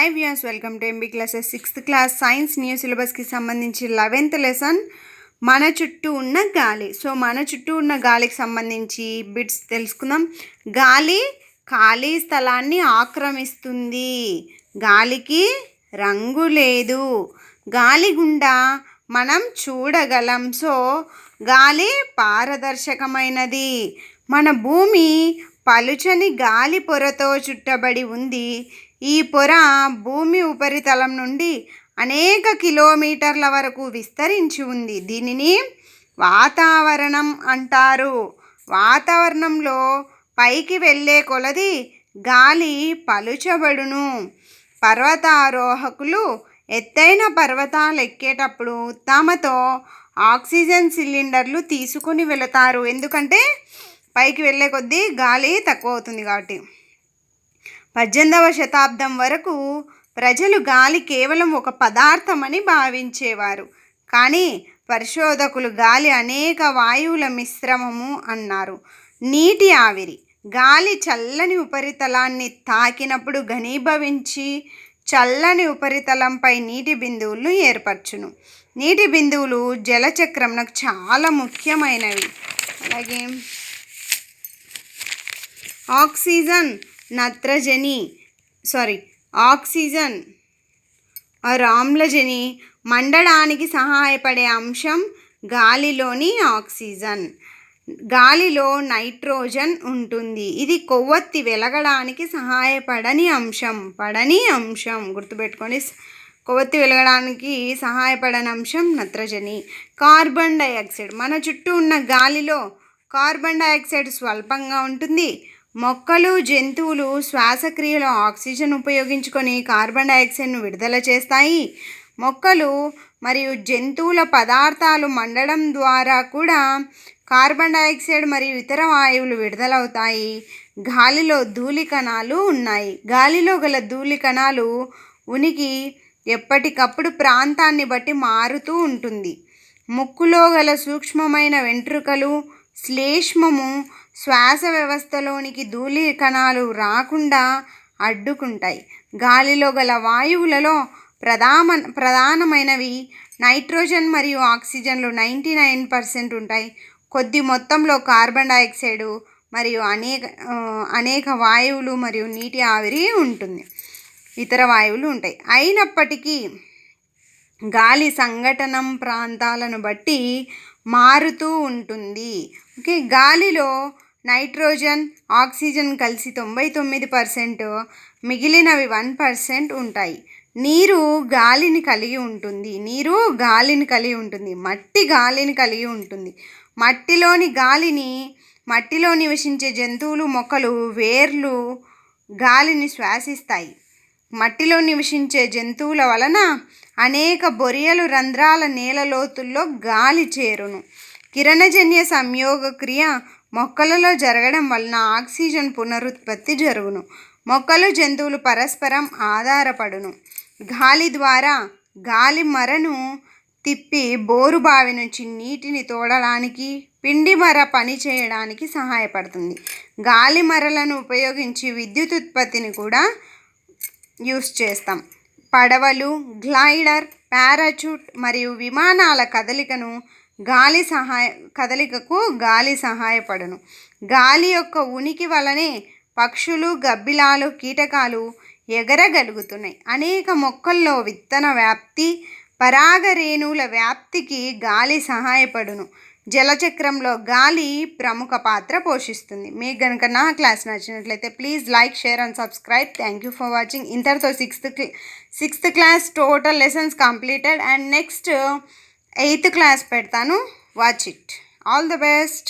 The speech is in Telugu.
Hi viewers, welcome to MB classes. 6th class science new సిలబస్కి సంబంధించి 11th లెసన్ మన చుట్టూ ఉన్న గాలి. సో మన చుట్టూ ఉన్న గాలికి సంబంధించి బిట్స్ తెలుసుకుందాం. గాలి ఖాళీ స్థలాన్ని ఆక్రమిస్తుంది. గాలికి రంగు లేదు. గాలి గుండా మనం చూడగలం. సో గాలి పారదర్శకమైనది. మన భూమి పలుచని గాలి పొరతో చుట్టబడి ఉంది. ఈ పొర భూమి ఉపరితలం నుండి అనేక కిలోమీటర్ల వరకు విస్తరించి ఉంది. దీనిని వాతావరణం అంటారు. వాతావరణంలో పైకి వెళ్ళే కొలది గాలి పలుచబడును. పర్వతారోహకులు ఎత్తైన పర్వతాలు ఎక్కేటప్పుడు తమతో ఆక్సిజన్ సిలిండర్లు తీసుకుని వెళతారు. ఎందుకంటే పైకి వెళ్ళే కొద్దీ గాలి తక్కువ అవుతుంది కాబట్టి. 18వ శతాబ్దం వరకు ప్రజలు గాలి కేవలం ఒక పదార్థమని భావించేవారు. కానీ పరిశోధకులు గాలి అనేక వాయువుల మిశ్రమము అన్నారు. నీటి ఆవిరి గాలి చల్లని ఉపరితలాన్ని తాకినప్పుడు ఘనీభవించి చల్లని ఉపరితలంపై నీటి బిందువులను ఏర్పరచును. నీటి బిందువులు జలచక్రంకు చాలా ముఖ్యమైనవి. అలాగే ఆక్సిజన్ ఆమ్లజని మండడానికి సహాయపడే అంశం గాలిలోని ఆక్సిజన్. గాలిలో నైట్రోజన్ ఉంటుంది. ఇది కొవ్వొత్తి వెలగడానికి సహాయపడని అంశం గుర్తుపెట్టుకోండి. కొవ్వొత్తి వెలగడానికి సహాయపడని అంశం నత్రజని. కార్బన్ డైఆక్సైడ్ మన చుట్టూ ఉన్న గాలిలో కార్బన్ డైఆక్సైడ్ స్వల్పంగా ఉంటుంది. మొక్కలు, జంతువులు శ్వాసక్రియలో ఆక్సిజన్ ఉపయోగించుకొని కార్బన్ డైఆక్సైడ్ను విడుదల చేస్తాయి. మొక్కలు మరియు జంతువుల పదార్థాలు మండడం ద్వారా కూడా కార్బన్ డైఆక్సైడ్ మరియు ఇతర వాయువులు విడుదలవుతాయి. గాలిలో ధూళి కణాలు ఉన్నాయి. గాలిలో గల ధూళి కణాలు ఉనికి ఎప్పటికప్పుడు ప్రాంతాన్ని బట్టి మారుతూ ఉంటుంది. ముక్కులో గల సూక్ష్మమైన వెంట్రుకలు, శ్లేష్మము శ్వాస వ్యవస్థలోనికి ధూళి కణాలు రాకుండా అడ్డుకుంటాయి. గాలిలో గల వాయువులలో ప్రధానమైనవి నైట్రోజన్ మరియు ఆక్సిజన్లు 99% ఉంటాయి. కొద్ది మొత్తంలో కార్బన్ డైఆక్సైడ్ మరియు అనేక వాయువులు మరియు నీటి ఆవిరి ఉంటుంది. ఇతర వాయువులు ఉంటాయి. అయినప్పటికీ గాలి సంఘటనం ప్రాంతాలను బట్టి మారుతూ ఉంటుంది. ఓకే, గాలిలో నైట్రోజన్, ఆక్సిజన్ కలిసి 99%, మిగిలినవి 1% ఉంటాయి. నీరు గాలిని కలిగి ఉంటుంది. మట్టి గాలిని కలిగి ఉంటుంది. మట్టిలో నివసించే జంతువులు, మొక్కలు, వేర్లు గాలిని శ్వాసిస్తాయి. మట్టిలో నివసించే జంతువుల వలన అనేక బొరియలు రంధ్రాల నేల లోతుల్లో గాలి చేరును. కిరణజన్య సంయోగ క్రియ మొక్కలలో జరగడం వలన ఆక్సిజన్ పునరుత్పత్తి జరుగును. మొక్కలు, జంతువులు పరస్పరం ఆధారపడును. గాలి ద్వారా గాలి మరను తిప్పి బోరుబావి నుంచి నీటిని తోడడానికి, పిండి మర పని చేయడానికి సహాయపడుతుంది. గాలి మరలను ఉపయోగించి విద్యుత్ ఉత్పత్తిని కూడా యూస్ చేస్తాం. పడవలు, గ్లైడర్, పారాచూట్ మరియు విమానాల కదలికకు గాలి సహాయపడును. గాలి యొక్క ఉనికి వలనే పక్షులు, గబ్బిలాలు, కీటకాలు ఎగరగలుగుతున్నాయి. అనేక మొక్కల్లో విత్తన వ్యాప్తి, పరాగరేణువుల వ్యాప్తికి గాలి సహాయపడును. జలచక్రంలో గాలి ప్రముఖ పాత్ర పోషిస్తుంది. మీకు కనుక నా క్లాస్ నచ్చినట్లయితే please like, share and subscribe. Thank you for watching. ఇంతటితో 6th class total lessons completed. And next 8th class పెడతాను. Watch it. All the best.